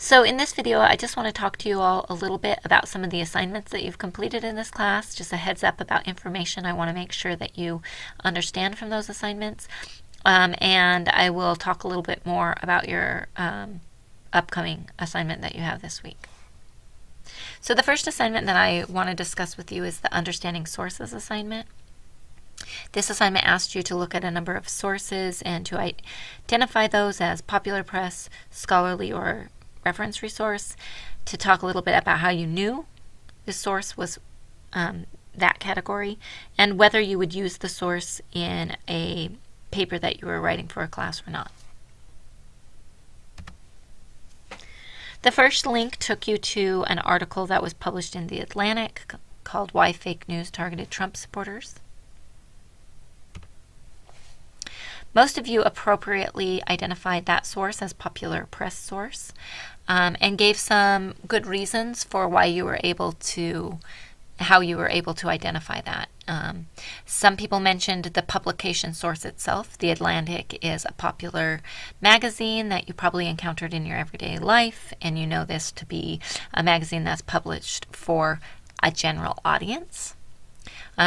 So in this video, I just want to talk to you all a little bit about some of the assignments that you've completed in this class, just a heads up about information I want to make sure that you understand from those assignments. And I will talk a little bit more about your upcoming assignment that you have this week. So the first assignment that I want to discuss with you is the Understanding Sources assignment. This assignment asked you to look at a number of sources and to identify those as popular press, scholarly, or reference resource, to talk a little bit about how you knew the source was that category, and whether you would use the source in a paper that you were writing for a class or not. The first link took you to an article that was published in The Atlantic called Why Fake News Targeted Trump Supporters. Most of you appropriately identified that source as popular press source and gave some good reasons for how you were able to identify that. Some people mentioned the publication source itself. The Atlantic is a popular magazine that you probably encountered in your everyday life, and you know this to be a magazine that's published for a general audience.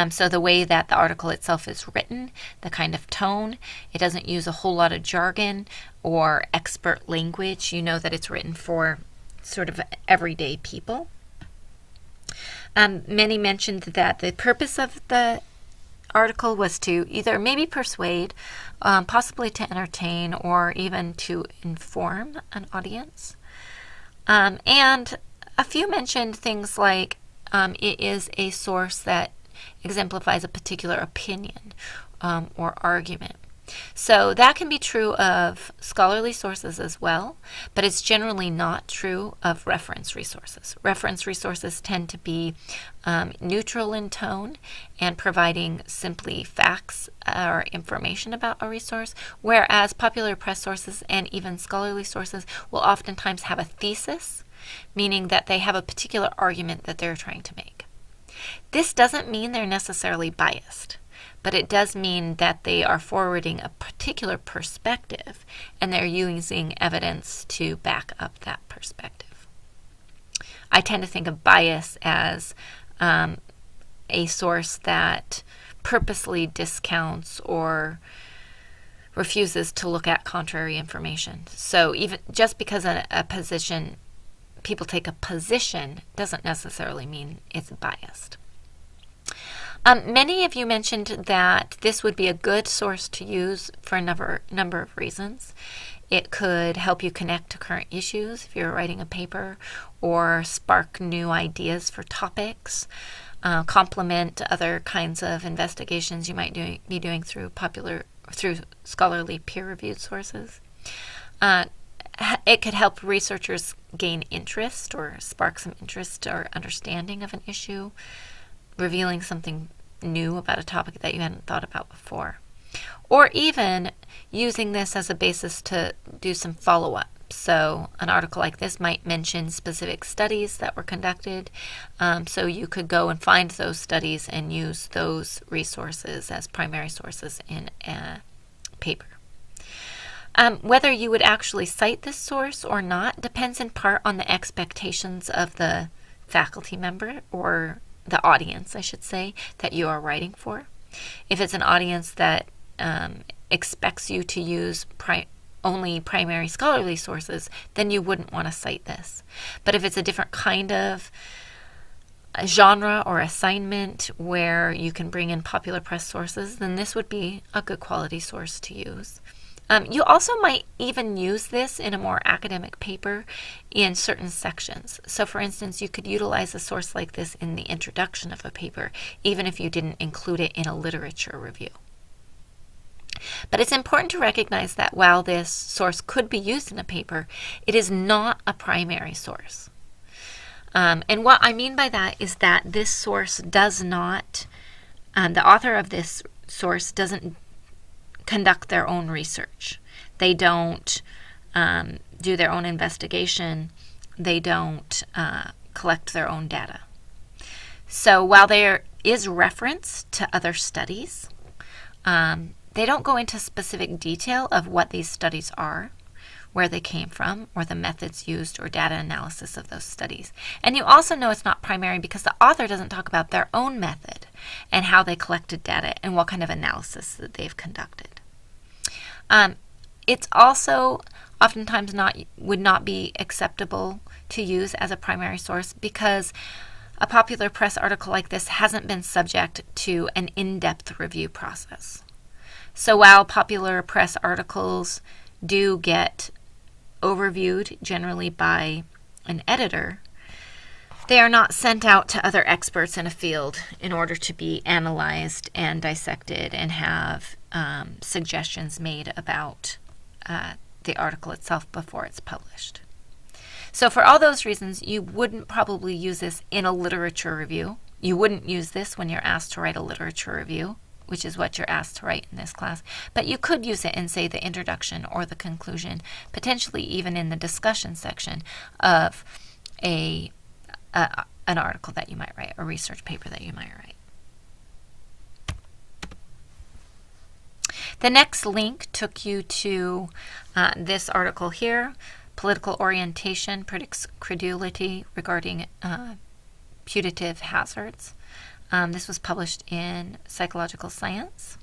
So the way that the article itself is written, the kind of tone, it doesn't use a whole lot of jargon or expert language. You know that it's written for sort of everyday people. Many mentioned that the purpose of the article was to either maybe persuade, possibly to entertain, or even to inform an audience. And a few mentioned things like it is a source that exemplifies a particular opinion or argument. So that can be true of scholarly sources as well, but it's generally not true of reference resources. Reference resources tend to be neutral in tone and providing simply facts or information about a resource, whereas popular press sources and even scholarly sources will oftentimes have a thesis, meaning that they have a particular argument that they're trying to make. This doesn't mean they're necessarily biased, but it does mean that they are forwarding a particular perspective and they're using evidence to back up that perspective. I tend to think of bias as a source that purposely discounts or refuses to look at contrary information. So even just because people take a position doesn't necessarily mean it's biased. Many of you mentioned that this would be a good source to use for a number of reasons. It could help you connect to current issues if you're writing a paper, or spark new ideas for topics, complement other kinds of investigations you might be doing through scholarly peer-reviewed sources. It could help researchers gain interest or spark some interest or understanding of an issue, revealing something new about a topic that you hadn't thought about before. Or even using this as a basis to do some follow-up. So an article like this might mention specific studies that were conducted, so you could go and find those studies and use those resources as primary sources in a paper. Whether you would actually cite this source or not depends in part on the expectations of the faculty member, or the audience, I should say, that you are writing for. If it's an audience that expects you to use only primary scholarly sources, then you wouldn't want to cite this. But if it's a different kind of genre or assignment where you can bring in popular press sources, then this would be a good quality source to use. You also might even use this in a more academic paper in certain sections. So for instance, you could utilize a source like this in the introduction of a paper, even if you didn't include it in a literature review. But it's important to recognize that while this source could be used in a paper, it is not a primary source. And what I mean by that is that this source does not, the author of this source doesn't conduct their own research. They don't do their own investigation. They don't collect their own data. So while there is reference to other studies, they don't go into specific detail of what these studies are where they came from, or the methods used, or data analysis of those studies. And you also know it's not primary because the author doesn't talk about their own method and how they collected data and what kind of analysis that they've conducted. It's also oftentimes would not be acceptable to use as a primary source because a popular press article like this hasn't been subject to an in-depth review process. So while popular press articles do get overviewed generally by an editor, they are not sent out to other experts in a field in order to be analyzed and dissected and have suggestions made about the article itself before it's published. So for all those reasons, you wouldn't probably use this in a literature review. You wouldn't use this when you're asked to write a literature review, which is what you're asked to write in this class. But you could use it in, say, the introduction or the conclusion, potentially even in the discussion section of an article that you might write, a research paper that you might write. The next link took you to this article here, Political Orientation Predicts Credulity Regarding Putative Hazards. This was published in Psychological Science.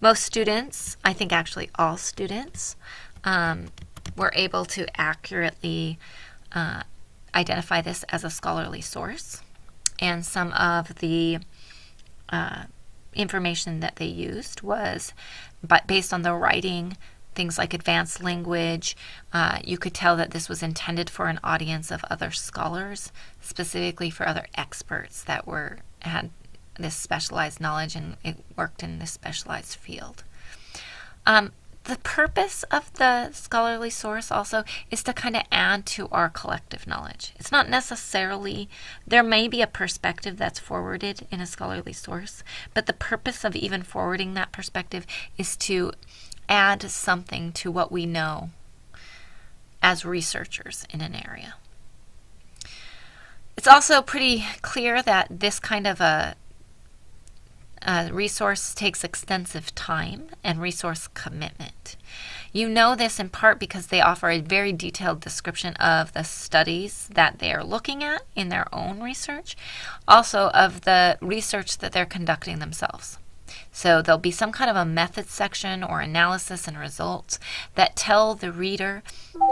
Most students, I think actually all students, were able to accurately identify this as a scholarly source. And some of the information that they used was based on the writing, things like advanced language. You could tell that this was intended for an audience of other scholars, specifically for other experts that had this specialized knowledge and it worked in this specialized field. The purpose of the scholarly source also is to kind of add to our collective knowledge. It's not necessarily, there may be a perspective that's forwarded in a scholarly source, but the purpose of even forwarding that perspective is to add something to what we know as researchers in an area. It's also pretty clear that this kind of a resource takes extensive time and resource commitment. You know this in part because they offer a very detailed description of the studies that they are looking at in their own research, also of the research that they're conducting themselves. So there'll be some kind of a method section or analysis and results that tell the reader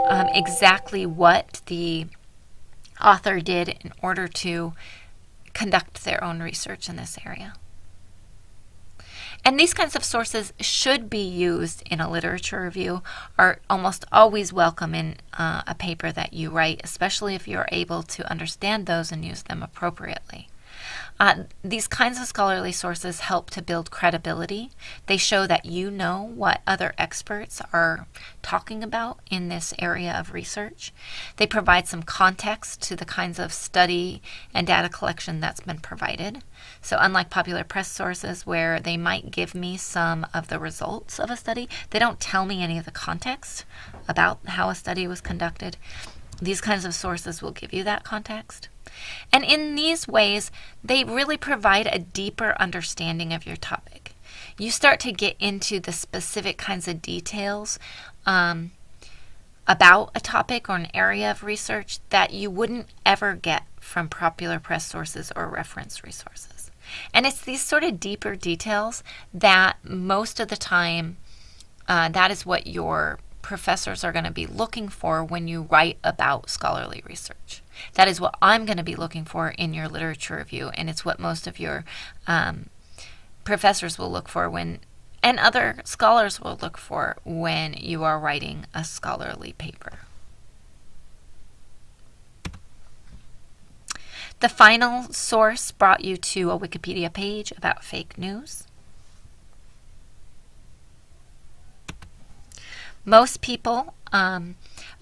exactly what the author did in order to conduct their own research in this area. And these kinds of sources should be used in a literature review, are almost always welcome in a paper that you write, especially if you're able to understand those and use them appropriately. These kinds of scholarly sources help to build credibility. They show that you know what other experts are talking about in this area of research. They provide some context to the kinds of study and data collection that's been provided. So unlike popular press sources where they might give me some of the results of a study, they don't tell me any of the context about how a study was conducted. These kinds of sources will give you that context. And in these ways, they really provide a deeper understanding of your topic. You start to get into the specific kinds of details about a topic or an area of research that you wouldn't ever get from popular press sources or reference resources. And it's these sort of deeper details that most of the time, that is what your professors are going to be looking for when you write about scholarly research. That is what I'm going to be looking for in your literature review, and it's what most of your professors will look for and other scholars will look for when you are writing a scholarly paper. The final source brought you to a Wikipedia page about fake news. Most people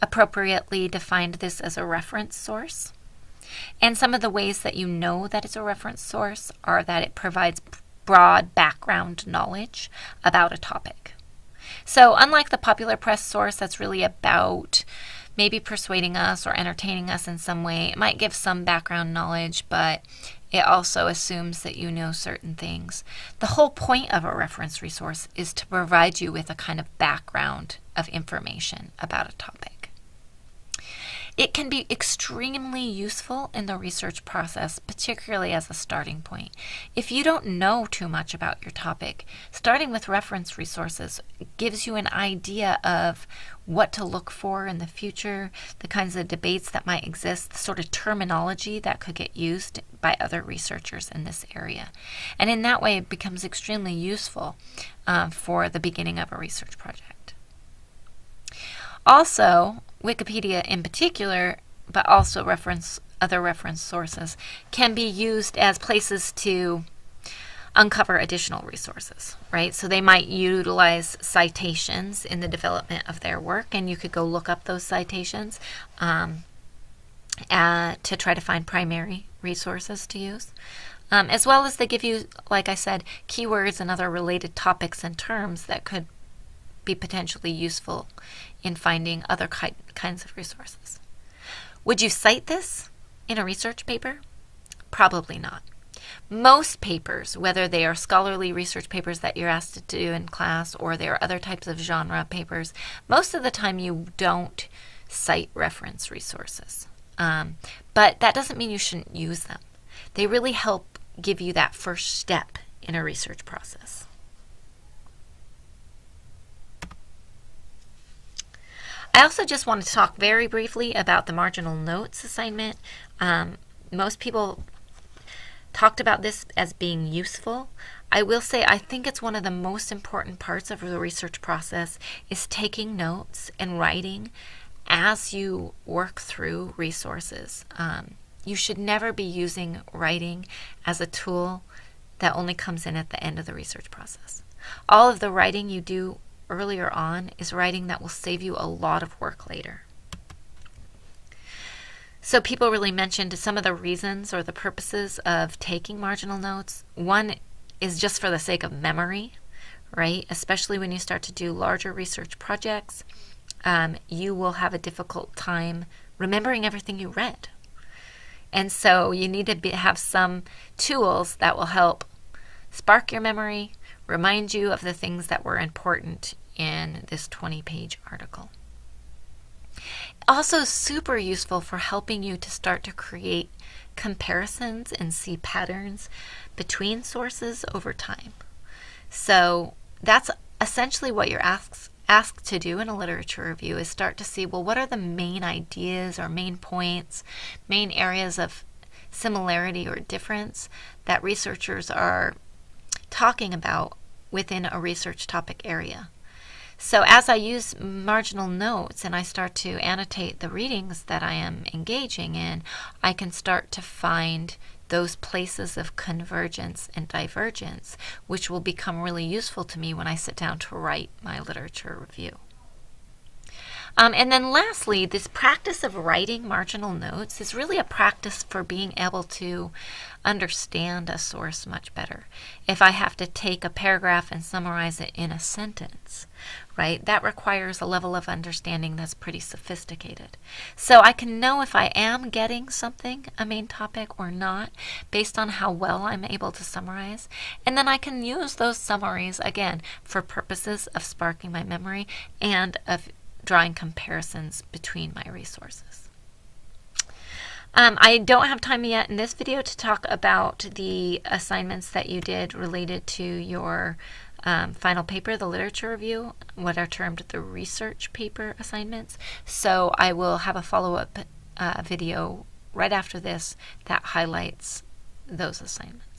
appropriately defined this as a reference source. And some of the ways that you know that it's a reference source are that it provides broad background knowledge about a topic. So unlike the popular press source that's really about maybe persuading us or entertaining us in some way, it might give some background knowledge, but It also assumes that you know certain things. The whole point of a reference resource is to provide you with a kind of background of information about a topic. It can be extremely useful in the research process, particularly as a starting point. If you don't know too much about your topic, starting with reference resources gives you an idea of what to look for in the future, the kinds of debates that might exist, the sort of terminology that could get used by other researchers in this area. And in that way, it becomes extremely useful for the beginning of a research project. Also, Wikipedia in particular, but also other reference sources, can be used as places to uncover additional resources, right? So they might utilize citations in the development of their work, and you could go look up those citations to try to find primary resources to use. As well as they give you, like I said, keywords and other related topics and terms that could be potentially useful in finding other kinds of resources. Would you cite this in a research paper? Probably not. Most papers, whether they are scholarly research papers that you're asked to do in class or they are other types of genre papers, most of the time you don't cite reference resources. But that doesn't mean you shouldn't use them. They really help give you that first step in a research process. I also just want to talk very briefly about the marginal notes assignment. Most people talked about this as being useful. I will say I think it's one of the most important parts of the research process is taking notes and writing as you work through resources. You should never be using writing as a tool that only comes in at the end of the research process. All of the writing you do earlier on is writing that will save you a lot of work later. So people really mentioned some of the reasons or the purposes of taking marginal notes. One is just for the sake of memory, right? Especially when you start to do larger research projects, you will have a difficult time remembering everything you read. And so you need to have some tools that will help spark your memory, remind you of the things that were important in this 20-page article. Also super useful for helping you to start to create comparisons and see patterns between sources over time. So that's essentially what you're asked to do in a literature review, is start to see, well, what are the main ideas or main points, main areas of similarity or difference that researchers are talking about within a research topic area. So as I use marginal notes and I start to annotate the readings that I am engaging in, I can start to find those places of convergence and divergence, which will become really useful to me when I sit down to write my literature review. And then lastly, this practice of writing marginal notes is really a practice for being able to understand a source much better. If I have to take a paragraph and summarize it in a sentence, right, that requires a level of understanding that's pretty sophisticated. So I can know if I am getting something, a main topic, or not, based on how well I'm able to summarize. And then I can use those summaries, again, for purposes of sparking my memory and of drawing comparisons between my resources. I don't have time yet in this video to talk about the assignments that you did related to your final paper, the literature review, what are termed the research paper assignments. So I will have a follow-up video right after this that highlights those assignments.